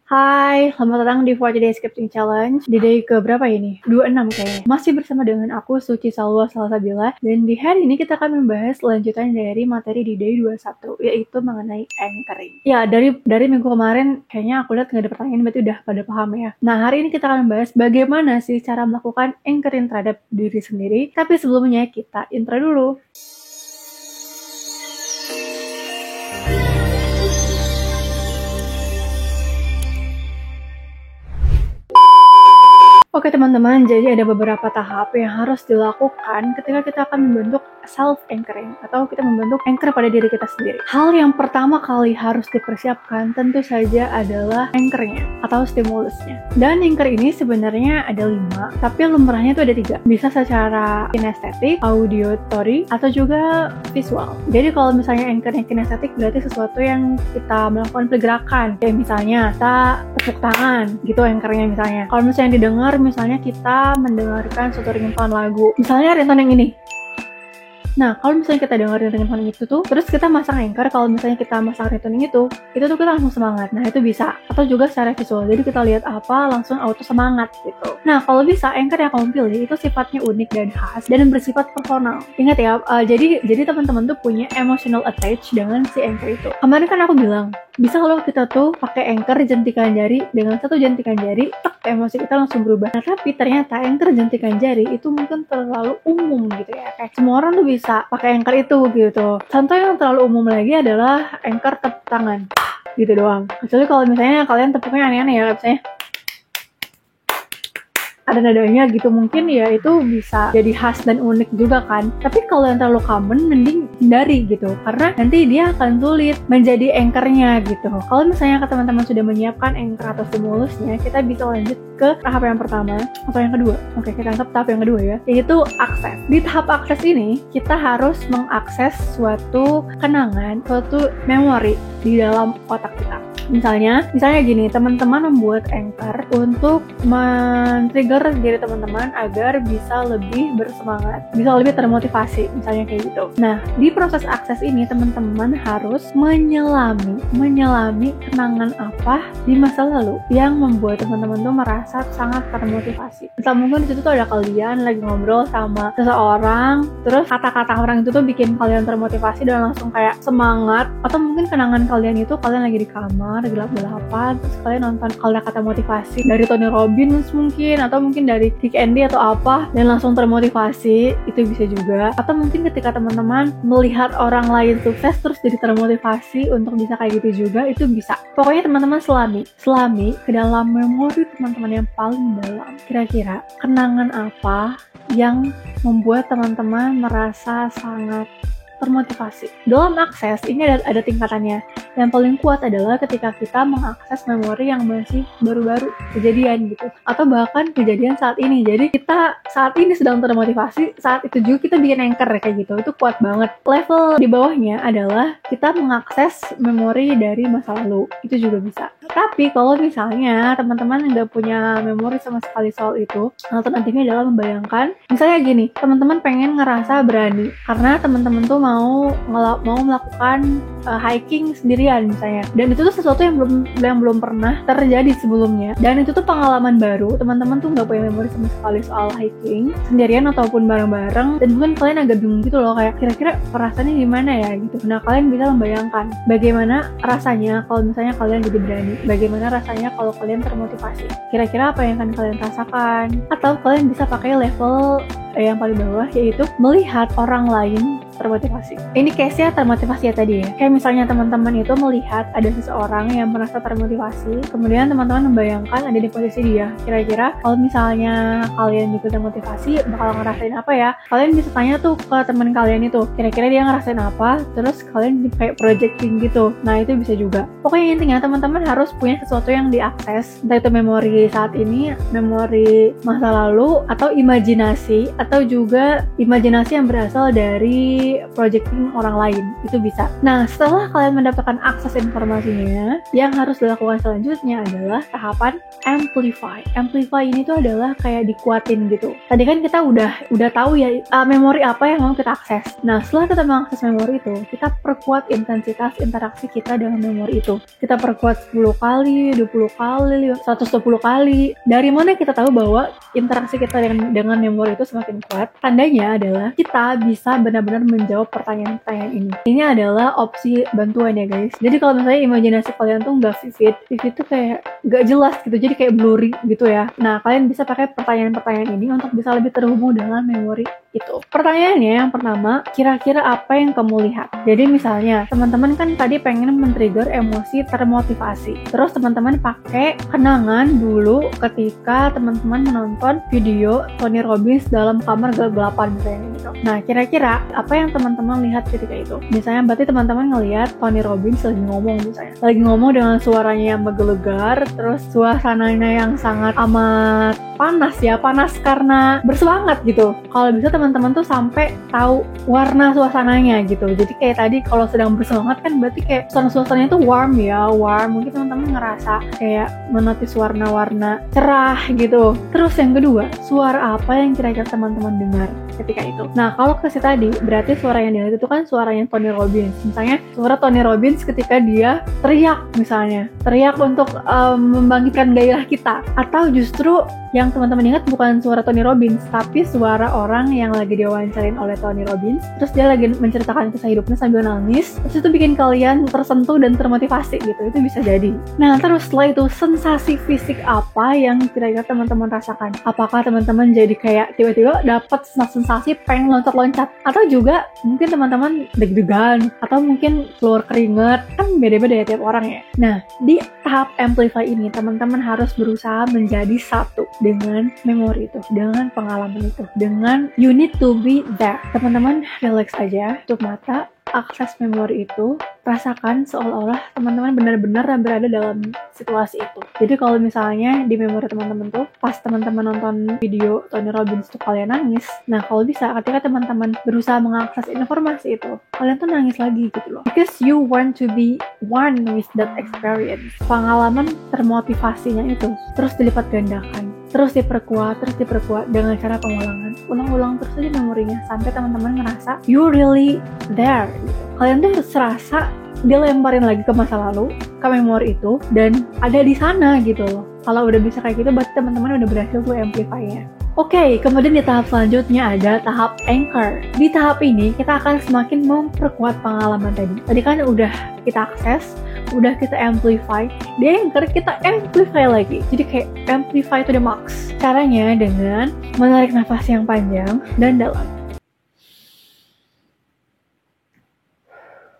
Hai, selamat datang di 40 Day Scripting Challenge. Di day ke berapa ini? 26 kayaknya. Masih bersama dengan aku, Suci Salwa Salsabila. Dan di hari ini kita akan membahas lanjutan dari materi di day 21, yaitu mengenai anchoring. Ya, dari minggu kemarin, kayaknya aku lihat nggak ada pertanyaan, berarti udah pada paham ya. Nah, hari ini kita akan membahas bagaimana sih cara melakukan anchoring terhadap diri sendiri. Tapi sebelumnya, kita intro dulu. Oke teman-teman, jadi ada beberapa tahap yang harus dilakukan ketika kita akan membentuk self-anchoring atau kita membentuk anchor pada diri kita sendiri. Hal yang pertama kali harus dipersiapkan tentu saja adalah anchornya atau stimulusnya. Dan anchor ini sebenarnya ada 5, tapi lumrahnya itu ada 3. Bisa secara kinestetik, auditory, atau juga visual. Jadi kalau misalnya anchornya kinestetik berarti sesuatu yang kita melakukan pergerakan. Kayak misalnya kita tepuk tangan gitu anchornya misalnya. Kalau misalnya didengar, misalnya kita mendengarkan suatu ringtone lagu, misalnya ringtone yang ini. Nah, kalau misalnya kita dengerin ringtone itu tuh, terus kita masang anchor, kalau misalnya kita masang ringtone itu tuh kita langsung semangat. Nah, itu bisa. Atau juga secara visual. Jadi kita lihat apa, langsung auto semangat gitu. Nah, kalau bisa anchor yang kamu pilih itu sifatnya unik dan khas dan bersifat personal. Ingat ya, jadi teman-teman tuh punya emotional attach dengan si anchor itu. Kemarin kan aku bilang, bisa kalau kita tuh pakai anchor jentikan jari, dengan satu jentikan jari, emosi kita langsung berubah. Nah, tapi ternyata anchor jentikan jari itu mungkin terlalu umum gitu ya. Kayak semua orang tuh bisa pakai anchor itu gitu. Contoh yang terlalu umum lagi adalah anchor tepuk tangan gitu doang. Kecuali kalau misalnya kalian tepuknya aneh-aneh ya, misalnya ada nadanya gitu, mungkin ya itu bisa jadi khas dan unik juga kan. Tapi kalau yang terlalu common mending hindari gitu, karena nanti dia akan sulit menjadi anchornya gitu. Kalau misalnya teman-teman sudah menyiapkan anchor atau stimulusnya, kita bisa lanjut ke tahap yang pertama atau yang kedua. Oke, kita anggap tahap yang kedua ya, yaitu akses. Di tahap akses ini kita harus mengakses suatu kenangan, suatu memori di dalam otak kita. Misalnya gini, teman-teman membuat anchor untuk men-trigger diri teman-teman agar bisa lebih bersemangat, bisa lebih termotivasi, misalnya kayak gitu. Nah, di proses akses ini teman-teman harus menyelami kenangan apa di masa lalu yang membuat teman-teman tuh merasa sangat termotivasi. Misal mungkin di situ tuh ada kalian lagi ngobrol sama seseorang, terus kata-kata orang itu tuh bikin kalian termotivasi dan langsung kayak semangat. Atau mungkin kenangan kalian itu kalian lagi di kamar gelap-gelapan, terus kalian nonton kata motivasi dari Tony Robbins mungkin, atau mungkin dari Dick Andy atau apa, dan langsung termotivasi, itu bisa juga. Atau mungkin ketika teman-teman melihat orang lain sukses terus jadi termotivasi untuk bisa kayak gitu juga, itu bisa. Pokoknya teman-teman selami ke dalam memori teman-teman yang paling dalam. Kira-kira kenangan apa yang membuat teman-teman merasa sangat termotivasi. Dalam akses ini ada tingkatannya. Yang paling kuat adalah ketika kita mengakses memori yang masih baru-baru kejadian gitu, atau bahkan kejadian saat ini. Jadi kita saat ini sedang termotivasi, saat itu juga kita bikin anchor kayak gitu. Itu kuat banget. Level di bawahnya adalah kita mengakses memori dari masa lalu. Itu juga bisa. Tapi kalau misalnya teman-teman nggak punya memori sama sekali soal itu, alternatifnya adalah membayangkan, misalnya gini, teman-teman pengen ngerasa berani karena teman-teman tuh mau melakukan hiking sendirian misalnya, dan itu tuh sesuatu yang belum pernah terjadi sebelumnya, dan itu tuh pengalaman baru. Teman-teman tuh nggak punya memori sama sekali soal hiking sendirian ataupun bareng-bareng, dan mungkin kalian agak bingung gitu loh, kayak kira-kira perasaannya gimana ya gitu. Nah, kalian bisa membayangkan bagaimana rasanya kalau misalnya kalian jadi berani, bagaimana rasanya kalau kalian termotivasi, kira-kira apa yang akan kalian rasakan. Atau kalian bisa pakai level yang paling bawah, yaitu melihat orang lain termotivasi. Ini case-nya termotivasi ya tadi ya. Kayak misalnya teman-teman itu melihat ada seseorang yang merasa termotivasi, kemudian teman-teman membayangkan ada di posisi dia. Kira-kira kalau misalnya kalian juga termotivasi, bakal ngerasain apa ya? Kalian bisa tanya tuh ke teman kalian itu, kira-kira dia ngerasain apa, terus kalian kayak projecting gitu. Nah, itu bisa juga. Pokoknya intinya teman-teman harus punya sesuatu yang diakses, entah itu memori saat ini, memori masa lalu, atau imajinasi, atau juga imajinasi yang berasal dari projecting orang lain, itu bisa. Nah, setelah kalian mendapatkan akses informasinya, yang harus dilakukan selanjutnya adalah tahapan amplify. Amplify ini tuh adalah kayak dikuatin gitu. Tadi kan kita udah tahu ya memori apa yang mau kita akses. Nah, setelah kita mengakses memori itu, kita perkuat intensitas interaksi kita dengan memori itu. Kita perkuat 10 kali, 20 kali, 120 kali. Dari mana kita tahu bahwa interaksi kita dengan memori itu semakin kuat? Tandanya adalah kita bisa benar-benar menjawab pertanyaan-pertanyaan ini. Ini adalah opsi bantuan ya guys. Jadi kalau misalnya imajinasi kalian tuh nggak vivid tuh kayak nggak jelas gitu, jadi kayak blurry gitu ya. Nah, kalian bisa pakai pertanyaan-pertanyaan ini untuk bisa lebih terhubung dengan memori itu. Pertanyaannya yang pertama, kira-kira apa yang kamu lihat? Jadi misalnya, teman-teman kan tadi pengen men-trigger emosi termotivasi. Terus teman-teman pakai kenangan dulu ketika teman-teman menonton video Tony Robbins dalam kamar gelap-gelapan misalnya gitu. Nah, kira-kira apa yang teman-teman lihat ketika itu? Misalnya berarti teman-teman ngelihat Tony Robbins lagi ngomong misalnya. Lagi ngomong dengan suaranya yang menggelegar, terus suasananya yang sangat amat panas ya, panas karena bersemangat gitu. Kalau bisa teman-teman tuh sampai tahu warna suasananya gitu. Jadi kayak tadi kalau sedang bersemangat kan berarti kayak suasananya tuh warm ya, warm. Mungkin teman-teman ngerasa kayak menotis warna-warna cerah gitu. Terus yang kedua, suara apa yang kira-kira teman-teman dengar ketika itu? Nah, kalau kasih tadi berarti suara yang dengar itu kan suaranya Tony Robbins. Misalnya suara Tony Robbins ketika dia teriak misalnya, teriak untuk membangkitkan gairah kita. Atau justru yang teman-teman ingat bukan suara Tony Robbins, tapi suara orang yang lagi diwawancarin oleh Tony Robbins, terus dia lagi menceritakan kisah hidupnya sambil nangis, terus itu bikin kalian tersentuh dan termotivasi gitu, itu bisa jadi. Nah, terus setelah itu sensasi fisik apa yang kira-kira teman-teman rasakan? Apakah teman-teman jadi kayak tiba-tiba dapat sensasi pengen loncat-loncat, atau juga mungkin teman-teman deg-degan, atau mungkin keluar keringat, kan beda-beda ya tiap orang ya. Nah, di tahap amplify ini teman-teman harus berusaha menjadi satu dengan memori itu, dengan pengalaman itu, dengan you need to be there. Teman-teman relax aja, tutup mata, akses memori itu, rasakan seolah-olah teman-teman benar-benar berada dalam situasi itu. Jadi kalau misalnya di memori teman-teman tuh, pas teman-teman nonton video Tony Robbins tuh kalian nangis, nah kalau bisa ketika teman-teman berusaha mengakses informasi itu, kalian tuh nangis lagi gitu loh. Because you want to be one with that experience. Pengalaman termotivasinya itu terus dilipat gandakan, terus diperkuat dengan cara pengulangan. Ulang-ulang terus aja memorinya sampai teman-teman ngerasa you really there. Kalian tuh serasa dilemparin lagi ke masa lalu, ke memori itu, dan ada di sana gitu loh. Kalau udah bisa kayak gitu, berarti teman-teman udah berhasil tuh amplify-nya. Oke, kemudian di tahap selanjutnya ada tahap anchor. Di tahap ini kita akan semakin memperkuat pengalaman tadi. Tadi kan udah kita akses, udah kita amplify. Di anchor kita amplify lagi. Jadi kayak amplify to the max. Caranya dengan menarik nafas yang panjang dan dalam.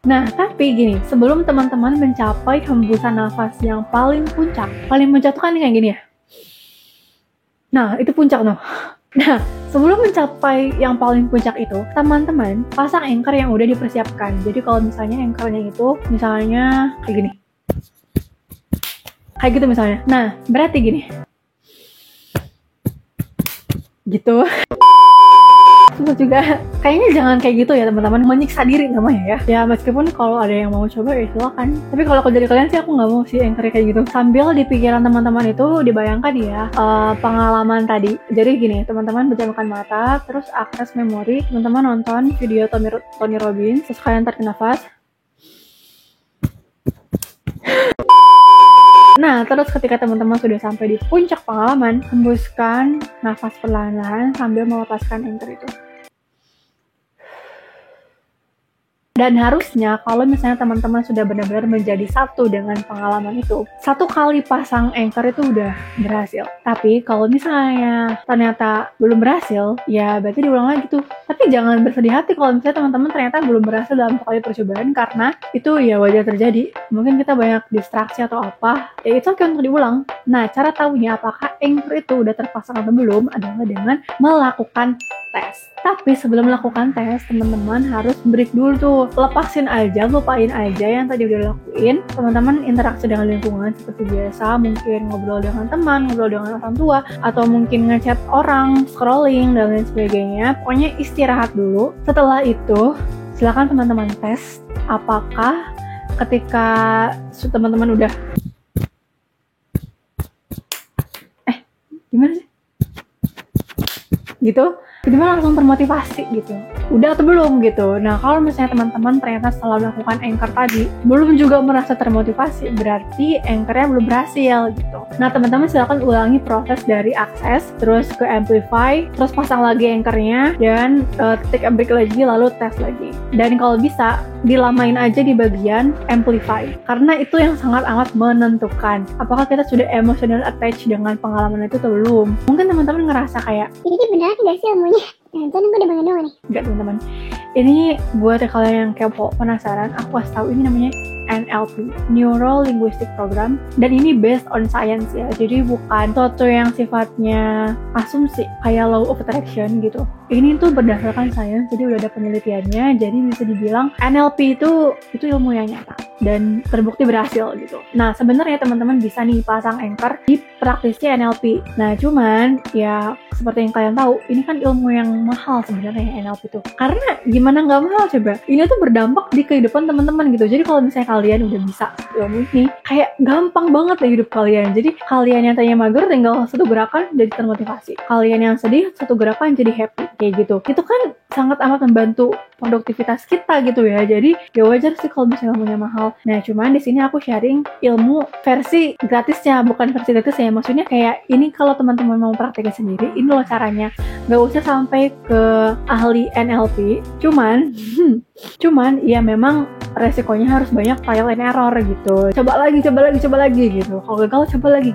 Nah, tapi gini, sebelum teman-teman mencapai hembusan nafas yang paling puncak tuh kan kayak gini ya. Nah, itu puncak tuh. Nah, sebelum mencapai yang paling puncak itu, teman-teman pasang anchor yang udah dipersiapkan. Jadi kalau misalnya anchornya itu, misalnya kayak gini. Kayak gitu misalnya. Nah, berarti gini. Gitu. Terus juga kayaknya jangan kayak gitu ya teman-teman, menyiksa diri namanya ya. Ya meskipun kalau ada yang mau coba ya silakan. Tapi kalau dari kalian sih aku nggak mau sih anchor kayak gitu. Sambil di pikiran teman-teman itu dibayangkan ya pengalaman tadi. Jadi gini, teman-teman pejamkan mata, terus akses memori, teman-teman nonton video Tony Robbins, terus kalian tarik nafas. Nah, terus ketika teman-teman sudah sampai di puncak pengalaman, hembuskan nafas perlahan-lahan sambil melepaskan anchor itu. Dan harusnya kalau misalnya teman-teman sudah benar-benar menjadi satu dengan pengalaman itu, satu kali pasang anchor itu udah berhasil. Tapi kalau misalnya ternyata belum berhasil, ya berarti diulang lagi tuh. Tapi jangan bersedih hati kalau misalnya teman-teman ternyata belum berhasil dalam sekali percobaan, karena itu ya wajar terjadi. Mungkin kita banyak distraksi atau apa, ya itu akan untuk diulang. Nah, cara tahunya apakah anchor itu udah terpasang atau belum adalah dengan melakukan tes. Tapi sebelum melakukan tes, teman-teman harus break dulu tuh itu lepasin aja, lupain aja yang tadi udah lakuin. Teman-teman interaksi dengan lingkungan seperti biasa, mungkin ngobrol dengan teman, ngobrol dengan orang tua, atau mungkin ngechat orang, scrolling, dan lain sebagainya. Pokoknya istirahat dulu. Setelah itu, silakan teman-teman tes apakah ketika teman-teman udah gimana sih? Gitu, tiba-tiba langsung termotivasi gitu. Udah atau belum gitu. Nah, kalau misalnya teman-teman ternyata setelah melakukan Anchor tadi belum juga merasa termotivasi, berarti Anchor-nya belum berhasil gitu. Nah, teman-teman silakan ulangi proses dari akses, terus ke amplify, terus pasang lagi Anchor-nya, dan take a break lagi, lalu tes lagi. Dan kalau bisa, dilamain aja di bagian amplify, karena itu yang sangat amat menentukan apakah kita sudah emotional attached dengan pengalaman itu atau belum. Mungkin teman-teman ngerasa kayak, ini beneran gak sih ilmunya? Jangan-jangan gue udah bangun doang nih. enggak teman-teman, ini buat kalian yang kepo, penasaran, aku kasih tahu ini namanya NLP, Neuro Linguistic Program, dan ini based on science ya, jadi bukan sesuatu yang sifatnya asumsi kayak law of attraction gitu. Ini tuh berdasarkan science, jadi udah ada penelitiannya, jadi bisa dibilang NLP itu ilmu yang nyata dan terbukti berhasil gitu. Nah, sebenarnya teman-teman bisa nih pasang Anchor di praktisi NLP. Nah, cuman ya seperti yang kalian tahu, ini kan ilmu yang mahal sebenarnya NLP itu. Karena gimana nggak mahal coba? Ini tuh berdampak di kehidupan teman-teman gitu. Jadi kalau misalnya kalian udah bisa ilmu ini, kayak gampang banget deh hidup kalian. Jadi kalian yang tanya mager tinggal satu gerakan jadi termotivasi. Kalian yang sedih satu gerakan jadi happy kayak gitu. Itu kan sangat amat membantu produktivitas kita gitu ya. Jadi ya wajar sih kalau misalnya ilmunya mahal. Nah, cuman di sini aku sharing ilmu versi gratisnya, bukan versi gratis ya. Maksudnya kayak ini kalau teman-teman mau praktekin sendiri, ini loh caranya. Gak usah sampai ke ahli NLP. Cuman ya memang resikonya harus banyak trial and error gitu. Coba lagi gitu. Kalau gagal coba lagi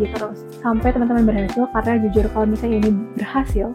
terus sampai teman-teman berhasil. Karena jujur kalau misalnya ini berhasil,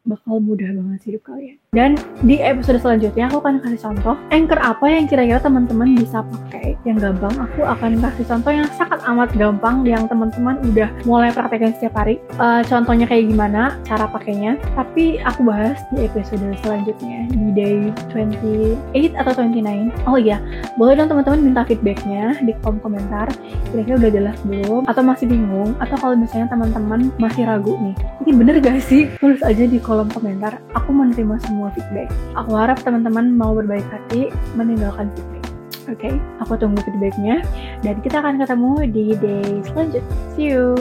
bakal mudah banget sih hidup kalian. Dan di episode selanjutnya aku akan kasih contoh Anchor apa yang kira-kira teman-teman bisa pakai yang gampang. Aku akan kasih contoh yang sangat amat gampang yang teman-teman udah mulai praktekin setiap hari. Contohnya kayak gimana cara pakainya, tapi aku bahas di episode selanjutnya di day 28 atau 29. Oh iya, boleh dong teman-teman minta feedbacknya di kolom komentar, kira-kira udah jelas belum atau masih bingung, atau kalau misalnya teman-teman masih ragu nih, ini bener gak sih, tulis aja di kolom komentar. Aku menerima semua feedback. Aku harap teman-teman mau berbaik hati meninggalkan feedback. Oke, aku tunggu feedbacknya dan kita akan ketemu di day selanjutnya. See you.